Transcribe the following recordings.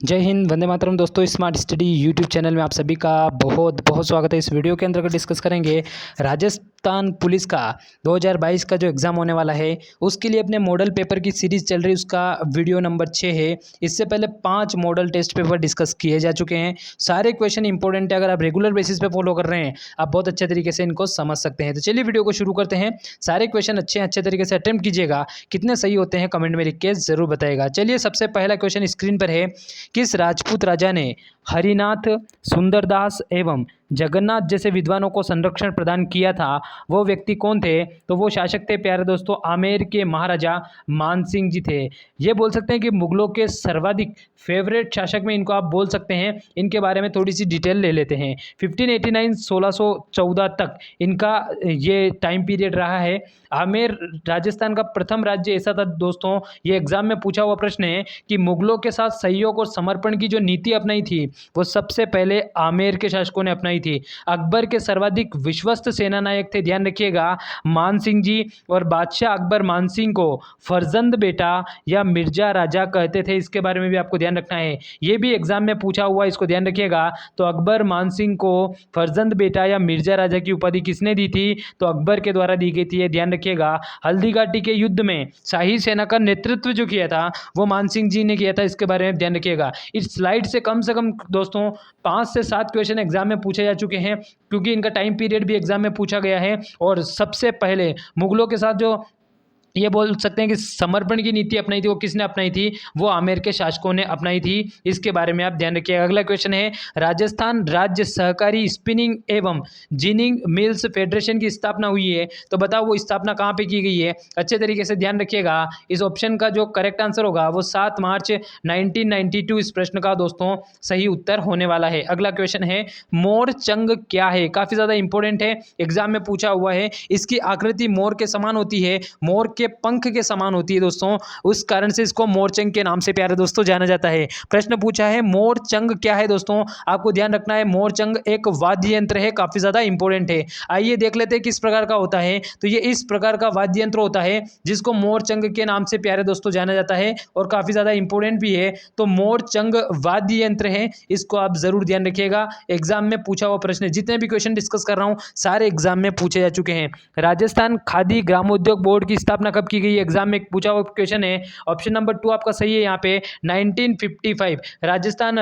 जय हिंद, वंदे मातरम। दोस्तों, smart study YouTube channel में आप सभी का बहुत बहुत स्वागत है। इस वीडियो के अंतर्गत डिस्कस करेंगे राजस्थान पुलिस का 2022 का जो एग्ज़ाम होने वाला है उसके लिए अपने मॉडल पेपर की सीरीज़ चल रही है। उसका वीडियो नंबर 6 है। इससे पहले 5 मॉडल टेस्ट पेपर डिस्कस किए जा चुके हैं। सारे क्वेश्चन इंपॉर्टेंट है। अगर आप रेगुलर बेसिस पे फॉलो कर रहे हैं आप बहुत अच्छे तरीके से इनको समझ सकते हैं। तो चलिए वीडियो को शुरू करते हैं। सारे क्वेश्चन अच्छे तरीके से अटेम्प्ट कीजिएगा। कितने सही होते हैं कमेंट में लिख के ज़रूर बताइएगा। चलिए, सबसे पहला क्वेश्चन स्क्रीन पर है। किस राजपूत राजा ने हरिनाथ, सुंदरदास एवं जगन्नाथ जैसे विद्वानों को संरक्षण प्रदान किया था? वो व्यक्ति कौन थे? तो वो शासक थे प्यारे दोस्तों, आमेर के महाराजा मानसिंह जी थे। ये बोल सकते हैं कि मुगलों के सर्वाधिक फेवरेट शासक में इनको आप बोल सकते हैं। इनके बारे में थोड़ी सी डिटेल ले लेते हैं। 1589 1614 तक इनका ये टाइम पीरियड रहा है। आमेर राजस्थान का प्रथम राज्य ऐसा था दोस्तों, ये एग्जाम में पूछा हुआ प्रश्न है कि मुगलों के साथ सहयोग और समर्पण की जो नीति अपनाई थी वो सबसे पहले आमेर के शासकों ने अपनाई थी। अकबर के सर्वाधिक विश्वस्त सेना नायक थे, ध्यान रखिएगा, मान सिंह जी। और बादशाह अकबर मान सिंह को फरजंद बेटा या मिर्जा राजा कहते थे। इसके बारे में भी आपको ध्यान रखना है, ये भी एग्जाम में पूछा हुआ, इसको ध्यान रखिएगा। तो अकबर मान सिंह को फरजंद बेटा या मिर्जा राजा की उपाधि किसने दी थी? तो अकबर के द्वारा दी गई थी, ये ध्यान रखिएगा। हल्दी घाटी के युद्ध में शाही सेना का नेतृत्व जो किया था वो मान सिंह जी ने किया था। इसके बारे में ध्यान रखिएगा। इस स्लाइड से कम दोस्तों 5 से 7 क्वेश्चन एग्जाम में पूछे जा चुके हैं, क्योंकि इनका टाइम पीरियड भी एग्जाम में पूछा गया है। और सबसे पहले मुगलों के साथ जो ये बोल सकते हैं कि समर्पण की नीति अपनाई थी वो किसने अपनाई थी? वो आमेर के शासकों ने अपनाई थी। इसके बारे में आप ध्यान रखिएगा। अगला क्वेश्चन है, राजस्थान राज्य सहकारी स्पिनिंग एवं जिनिंग मिल्स फेडरेशन की स्थापना हुई है, तो बताओ वो स्थापना कहाँ पे की गई है? अच्छे तरीके से ध्यान रखिएगा। इस ऑप्शन का जो करेक्ट आंसर होगा वो 7 मार्च 1992 इस प्रश्न का दोस्तों सही उत्तर होने वाला है। अगला क्वेश्चन है, मोर चंग क्या है? काफी ज्यादा इंपॉर्टेंट है, एग्जाम में पूछा हुआ है। इसकी आकृति मोर के समान होती है, मोर के पंख के समान होती है दोस्तों, उस कारण से इसको मोरचंग के नाम से प्यारे दोस्तों जाना जाता है। प्रश्न पूछा है मोरचंग क्या है दोस्तों, आपको ध्यान रखना है। मोरचंग एक वाद्य यंत्र है, काफी ज्यादा इंपॉर्टेंट है। आइए देख लेते हैं किस प्रकार का होता है। तो ये इस प्रकार का वाद्य यंत्र होता है जिसको मोरचंग के नाम से प्यारे दोस्तों जाना जाता है और काफी ज्यादा इंपॉर्टेंट भी है। तो मोरचंग वाद्य यंत्र है, इसको आप जरूर ध्यान रखिएगा। एग्जाम में पूछा हुआ प्रश्न, जितने भी क्वेश्चन डिस्कस कर रहा हूं सारे एग्जाम में पूछे जा चुके हैं। राजस्थान खादी ग्रामोद्योग बोर्ड की स्थापना कब की गई? एग्जाम में पूछा हुआ क्वेश्चन है। ऑप्शन नंबर 2 आपका सही है। यहाँ पे 1955 राजस्थान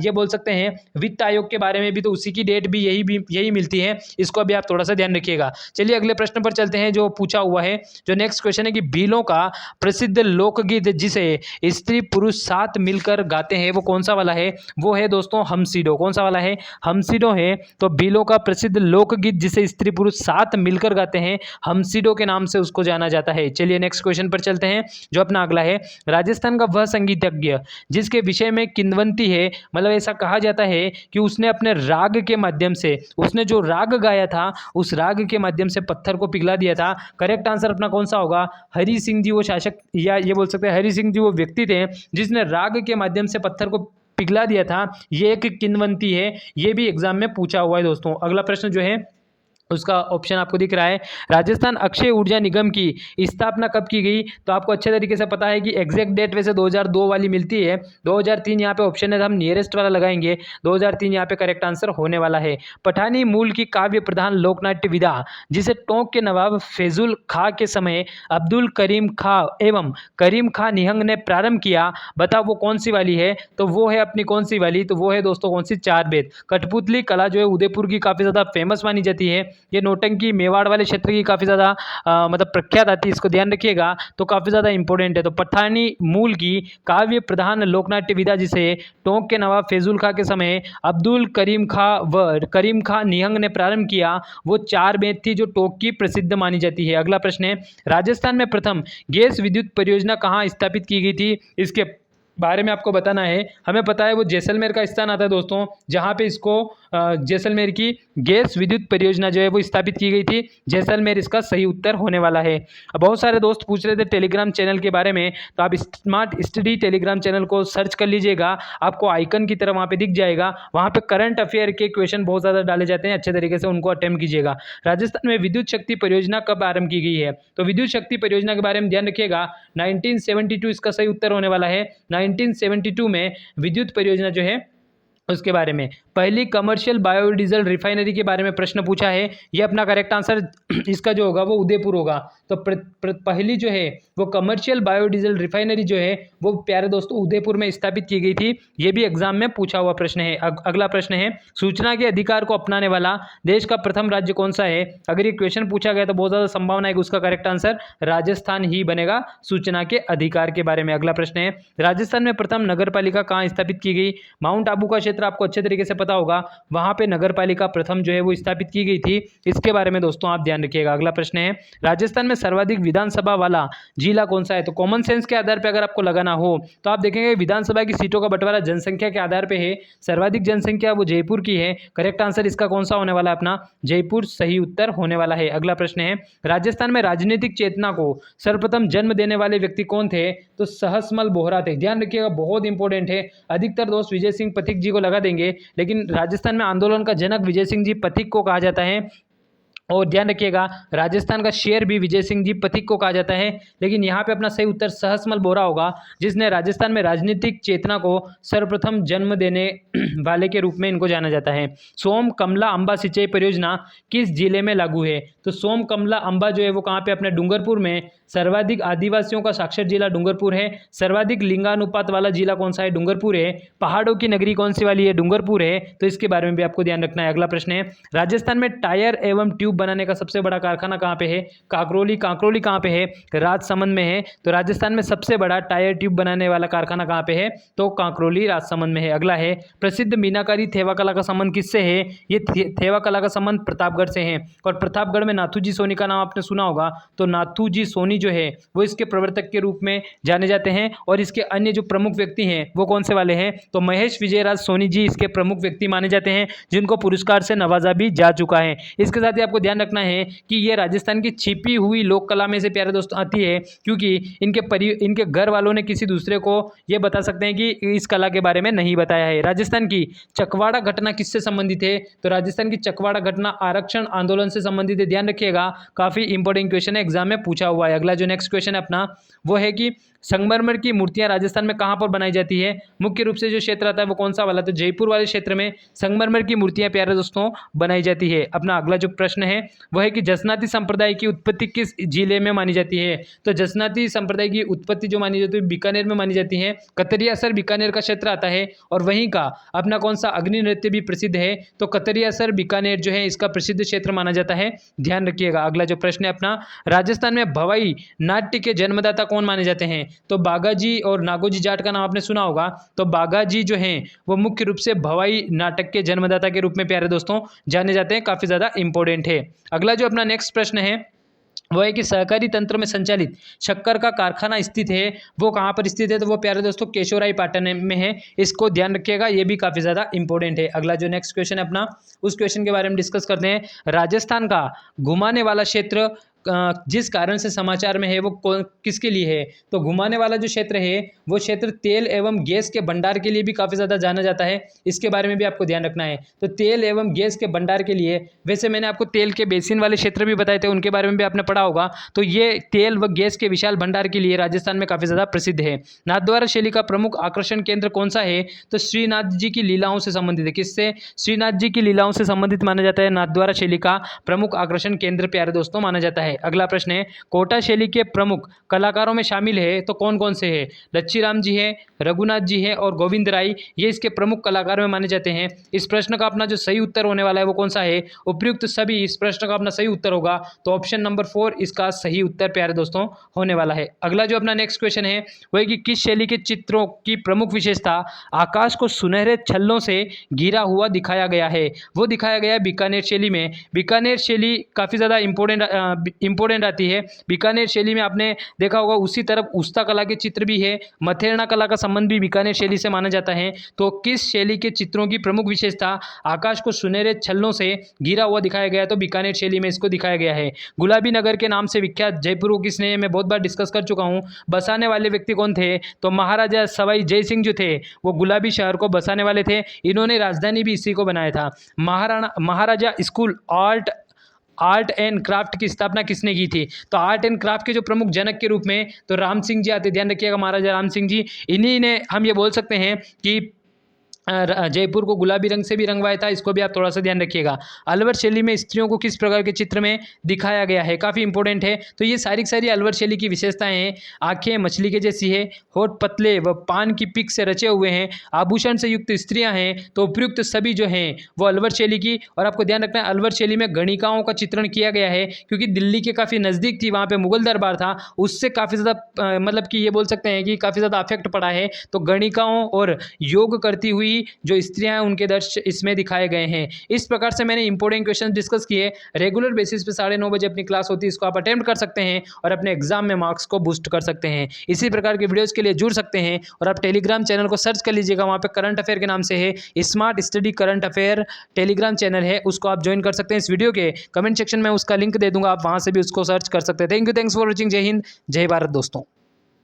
ये बोल सकते हैं वित्त आयोग के बारे में भी, तो उसी की डेट भी यही मिलती है। इसको अभी आप थोड़ा सा ध्यान रखिएगा। चलिए अगले प्रश्न पर चलते हैं जो पूछा हुआ है। जो नेक्स्ट क्वेश्चन है कि भीलों का प्रसिद्ध लोकगीत जिसे स्त्री पुरुष साथ मिलकर गाते हैं वो कौन सा वाला है? वो है दोस्तों हमसीडो। कौन सा वाला है? हमसीडो है। तो भीलों का प्रसिद्ध लोकगीत जिसे स्त्री पुरुष साथ मिलकर गाते हैं हमसीडो के नाम से उसको जाना जाता है। चलिए नेक्स्ट क्वेश्चन पर चलते हैं जो अपना अगला है। राजस्थान का वह संगीतज्ञ जिसके विषय में किंवदंती है, मतलब ऐसा कहा जाता है कि उसने अपने राग के माध्यम से, उसने जो राग गाया था उस राग के माध्यम से पत्थर को पिघला दिया था। करेक्ट आंसर अपना कौन सा होगा? हरि सिंह जी वो शासक, या ये बोल सकते हैं हरि सिंह जी वो व्यक्ति थे जिसने राग के माध्यम से पत्थर को पिघला दिया था। ये एक किंवदंती है, ये भी एग्जाम में पूछा हुआ है दोस्तों। अगला प्रश्न जो है उसका ऑप्शन आपको दिख रहा है। राजस्थान अक्षय ऊर्जा निगम की स्थापना कब की गई? तो आपको अच्छे तरीके से पता है कि एग्जैक्ट डेट वैसे 2002 वाली मिलती है। 2003 यहाँ पे ऑप्शन है, हम नियरेस्ट वाला लगाएंगे। 2003 यहाँ पे करेक्ट आंसर होने वाला है। पठानी मूल की काव्य प्रधान लोकनाट्य विधा जिसे टोंक के नवाब फैजुल खां के समय अब्दुल करीम खां एवं करीम खां निहंग ने प्रारंभ किया, बताओ वो कौन सी वाली है? तो वो है अपनी कौन सी वाली? तो वो है दोस्तों कौन सी? चार बेद। कठपुतली कला जो है उदयपुर की काफी ज्यादा फेमस मानी जाती है। ये नौटंकी मेवाड़ वाले क्षेत्र की काफ़ी ज़्यादा मतलब प्रख्यात आती है, इसको ध्यान रखिएगा। तो काफ़ी ज़्यादा इंपॉर्टेंट है। तो पठानी मूल की काव्य प्रधान लोकनाट्य विधा जिसे टोंक के नवाब फैजुल खां के समय अब्दुल करीम खां व करीम खां निहंग ने प्रारंभ किया, वो चार बेद थी जो टोंक की प्रसिद्ध मानी जाती है। अगला प्रश्न है, राजस्थान में प्रथम गैस विद्युत परियोजना कहाँ स्थापित की गई थी? इसके बारे में आपको बताना है। हमें पता है वो जैसलमेर का स्थान आता है दोस्तों, जहाँ पे इसको जैसलमेर की गैस विद्युत परियोजना जो है वो स्थापित की गई थी। जैसलमेर इसका सही उत्तर होने वाला है। अब बहुत सारे दोस्त पूछ रहे थे टेलीग्राम चैनल के बारे में, तो आप स्मार्ट स्टडी टेलीग्राम चैनल को सर्च कर लीजिएगा, आपको आइकन की तरह वहाँ पे दिख जाएगा। वहाँ पे करंट अफेयर के क्वेश्चन बहुत ज़्यादा डाले जाते हैं, अच्छे तरीके से उनको अटेम्प्ट कीजिएगा। राजस्थान में विद्युत शक्ति परियोजना कब आरंभ की गई है? तो विद्युत शक्ति परियोजना के बारे में ध्यान रखिएगा, 1972 इसका सही उत्तर होने वाला है। 1972 में विद्युत परियोजना जो है उसके बारे में। पहली कमर्शियल बायोडीजल रिफाइनरी के बारे में प्रश्न पूछा है, ये अपना करेक्ट आंसर इसका जो होगा वो उदयपुर होगा। तो पहली जो है वो कमर्शियल बायोडीजल रिफाइनरी जो है वो प्यारे दोस्तों उदयपुर में स्थापित की गई थी। ये भी एग्जाम में पूछा हुआ प्रश्न है। अगला प्रश्न है, सूचना के अधिकार को अपनाने वाला देश का प्रथम राज्य कौन सा है? अगर ये क्वेश्चन पूछा गया तो बहुत ज़्यादा संभावना है कि उसका करेक्ट आंसर राजस्थान ही बनेगा सूचना के अधिकार के बारे में। अगला प्रश्न है, राजस्थान में प्रथम नगर पालिका कहाँ स्थापित की गई? माउंट आबू का क्षेत्र आपको अच्छे तरीके से पता होगा, वहां पे नगर पालिका प्रथम जो है वो स्थापित की गई थी। इसके बारे में दोस्तों आप ध्यान रखिएगा। अगला प्रश्न है, राजस्थान में सर्वाधिक विधानसभा वाला जिला कौन सा है? तो कॉमन सेंस के आधार पर अगर आपको लगाना हो तो आप देखेंगे विधानसभा की सीटों का बंटवारा जनसंख्या के आधार पर है। सर्वाधिक जनसंख्या वो जयपुर की है। करेक्ट आंसर इसका कौन सा होने वाला है? अपना जयपुर सही उत्तर होने वाला है। अगला प्रश्न है, राजस्थान में राजनीतिक चेतना को सर्वप्रथम जन्म देने वाले व्यक्ति कौन थे? तो सहसमल बोहरा थे। ध्यान रखिएगा, बहुत इंपॉर्टेंट है। अधिकतर दोस्त विजय सिंह पथिक जी को लगा देंगे, लेकिन राजस्थान में आंदोलन का जनक विजय सिंह जी पथिक को कहा जाता है। और ध्यान रखिएगा, राजस्थान का शेर भी विजय सिंह जी पथिक को कहा जाता है, लेकिन यहाँ पे अपना सही उत्तर सहसमल बोहरा होगा, जिसने राजस्थान में राजनीतिक चेतना को सर्वप्रथम जन्म देने वाले के रूप में इनको जाना जाता है। सोम कमला अंबा सिंचाई परियोजना किस जिले में लागू है? तो सोम कमला अंबा जो है वो कहाँ पे? अपने डूंगरपुर में। सर्वाधिक आदिवासियों का साक्षर जिला डूंगरपुर है। सर्वाधिक लिंगानुपात वाला जिला कौन सा है? डूंगरपुर है। पहाड़ों की नगरी कौन सी वाली है? डूंगरपुर है। तो इसके बारे में भी आपको ध्यान रखना है। अगला प्रश्न है, राजस्थान में टायर एवं ट्यूब बनाने का सबसे बड़ा कारखाना कहाँ पे है? काकरोली। काकरोली कहाँ पे है? राजसमंद में है। तो राजस्थान में सबसे बड़ा टायर ट्यूब बनाने वाला कारखाना कहाँ पे है? तो काकरोली राजसमंद में है। अगला है, प्रसिद्ध मीनाकारी थेवा कला का संबंध किससे है? ये थेवा कला का संबंध प्रतापगढ़ से है। और प्रतापगढ़ में नाथू जी सोनी का नाम आपने सुना होगा। तो नाथू जी सोनी जो है वो इसके प्रवर्तक के रूप में जाने जाते हैं। और इसके अन्य जो प्रमुख व्यक्ति हैं वो कौन से वाले हैं? तो महेश विजयराज सोनी जी इसके प्रमुख व्यक्ति माने जाते हैं, जिनको पुरस्कार से नवाजा भी जा चुका है। इसके साथ ही आपको ध्यान रखना है कि ये राजस्थान की छिपी हुई लोक कला में से प्यारे दोस्तों आती है, क्योंकि इनके घर वालों ने किसी दूसरे को ये बता सकते हैं कि इस कला के बारे में नहीं बताया है। राजस्थान की चकवाड़ा घटना किससे संबंधित है? तो राजस्थान की चकवाड़ा घटना आरक्षण आंदोलन से संबंधित है। ध्यान रखिएगा, काफी इंपॉर्टेंट क्वेश्चन है, एग्जाम में पूछा हुआ है। अगला जो नेक्स्ट क्वेश्चन है अपना वो है कि संगमरमर की मूर्तियां राजस्थान में कहां पर बनाई जाती है? मुख्य रूप से जो क्षेत्र आता है वो कौन सा वाला? तो जयपुर वाले क्षेत्र में संगमरमर की मूर्तियां प्यारे दोस्तों बनाई जाती है। अपना अगला जो प्रश्न है वो है कि जसनाती संप्रदाय की उत्पत्ति किस जिले में मानी जाती है? तो जसनाती संप्रदाय की उत्पत्ति जो मानी जाती है बीकानेर में मानी जाती है। कतरियासर बीकानेर का क्षेत्र आता है, और वहीं का अपना कौन सा अग्नि नृत्य भी प्रसिद्ध है? तो कतरियासर बीकानेर जो है इसका प्रसिद्ध क्षेत्र माना जाता है। ध्यान रखिएगा। अगला जो प्रश्न है अपना, राजस्थान में भवाई नाट्य के जन्मदाता कौन माने जाते हैं? तो बागाजी और नागोजी जाट का नाम आपने सुना होगा। तो बागाजी जो हैं वो मुख्य रूप से भवाई नाटक के जन्मदाता के रूप में प्यारे दोस्तों जाने जाते हैं, काफी ज्यादा इंपॉर्टेंट है। अगला जो अपना नेक्स्ट प्रश्न है वो है कि सहकारी तंत्र में संचालित शक्कर का कारखाना स्थित है, वो कहाँ पर स्थित है? तो वो प्यारे दोस्तों केशोराई पाटन में है। इसको ध्यान रखिएगा, ये भी काफी ज्यादा इंपॉर्टेंट है। अगला जो नेक्स्ट क्वेश्चन है अपना, उस क्वेश्चन के बारे में डिस्कस करते हैं। राजस्थान का घुमाने वाला क्षेत्र जिस कारण से समाचार में है वो किसके लिए है? तो घुमाने वाला जो क्षेत्र है वो क्षेत्र तेल एवं गैस के भंडार के लिए भी काफ़ी ज़्यादा जाना जाता है। इसके बारे में भी आपको ध्यान रखना है। तो तेल एवं गैस के भंडार के लिए, वैसे मैंने आपको तेल के बेसिन वाले क्षेत्र भी बताए थे, उनके बारे में भी आपने पढ़ा होगा। तो ये तेल व गैस के विशाल भंडार के लिए राजस्थान में काफ़ी ज़्यादा प्रसिद्ध है। नाथद्वारा शैली का प्रमुख आकर्षण केंद्र कौन सा है? तो श्रीनाथ जी की लीलाओं से संबंधित है। किससे? श्रीनाथ जी की लीलाओं से संबंधित माना जाता है। नाथद्वारा शैली का प्रमुख आकर्षण केंद्र प्यारे दोस्तों माना जाता है। अगला प्रश्न है, कोटा शैली के प्रमुख कलाकारों में शामिल है तो कौन कौन से हैं? लच्छीराम जी हैं, रघुनाथ जी हैं और गोविंद राय, ये इसके प्रमुख कलाकारों में माने जाते हैं। इस प्रश्न का अपना जो सही उत्तर होने वाला है वो कौन सा है? उपयुक्त सभी इस प्रश्न का अपना सही उत्तर होगा। तो ऑप्शन नंबर 4 इसका सही उत्तर प्यारे दोस्तों होने वाला है। अगला जो अपना नेक्स्ट क्वेश्चन है वो है कि किस शैली के चित्रों की प्रमुख विशेषता आकाश को सुनहरे छल्लों से घिरा हुआ दिखाया गया है? वो दिखाया गया है बीकानेर शैली में। बीकानेर शैली काफ़ी ज़्यादा इंपॉर्टेंट आती है। बीकानेर शैली में आपने देखा होगा उसी तरफ उस्ता कला के चित्र भी है, मथेरना कला का संबंध भी बीकानेर शैली से माना जाता है। तो किस शैली के चित्रों की प्रमुख विशेषता आकाश को सुनहरे छल्लों से घिरा हुआ दिखाया गया है, तो बीकानेर शैली में इसको दिखाया गया है। गुलाबी नगर के नाम से विख्यात जयपुर को किसने, मैं बहुत बार डिस्कस कर चुका हूँ, बसाने वाले व्यक्ति कौन थे, तो महाराजा सवाई जय सिंह जो थे वो गुलाबी शहर को बसाने वाले थे। इन्होंने राजधानी भी इसी को बनाया था। महाराजा स्कूल आर्ट एंड क्राफ्ट की स्थापना किसने की थी, तो आर्ट एंड क्राफ्ट के जो प्रमुख जनक के रूप में तो राम सिंह जी आते, ध्यान रखिएगा महाराजा राम सिंह जी। इन्हीं ने हम ये बोल सकते हैं कि जयपुर को गुलाबी रंग से भी रंगवाया था, इसको भी आप थोड़ा सा ध्यान रखिएगा। अलवर शैली में स्त्रियों को किस प्रकार के चित्र में दिखाया गया है, काफ़ी इंपॉर्टेंट है। तो ये सारी की सारी अलवर शैली की विशेषताएं हैं। आंखें मछली के जैसी है, होठ पतले व पान की पिक से रचे हुए हैं, आभूषण से युक्त स्त्रियां हैं, तो उपयुक्त सभी जो हैं वो अलवर शैली की। और आपको ध्यान रखना है अलवर शैली में गणिकाओं का चित्रण किया गया है, क्योंकि दिल्ली के काफ़ी नज़दीक थी, वहाँ पर मुगल दरबार था, उससे काफ़ी ज़्यादा मतलब कि ये बोल सकते हैं कि काफ़ी ज़्यादा अफेक्ट पड़ा है। तो गणिकाओं और योग करती हुई जो स्त्रियां हैं उनके दृश्य इसमें दिखाए गए हैं। इस प्रकार से मैंने इंपॉर्टेंट क्वेश्चन डिस्कस किए। रेगुलर बेसिस पे 9:30 बजे अपनी क्लास होती है, इसको आप अटेम्प्ट कर सकते हैं और अपने एग्जाम में मार्क्स को बूस्ट कर सकते हैं। इसी प्रकार के वीडियोस के लिए जुड़ सकते हैं और आप टेलीग्राम चैनल को सर्च कर लीजिएगा, वहाँ पे करंट अफेयर के नाम से है, smart study current affair Telegram channel है, उसको आप ज्वाइन कर सकते हैं। इस वीडियो के कमेंट सेक्शन में उसका लिंक दे दूंगा, आप वहाँ से भी उसको सर्च कर सकते हैं। Thanks for watching. जय हिंद, जय भारत दोस्तों।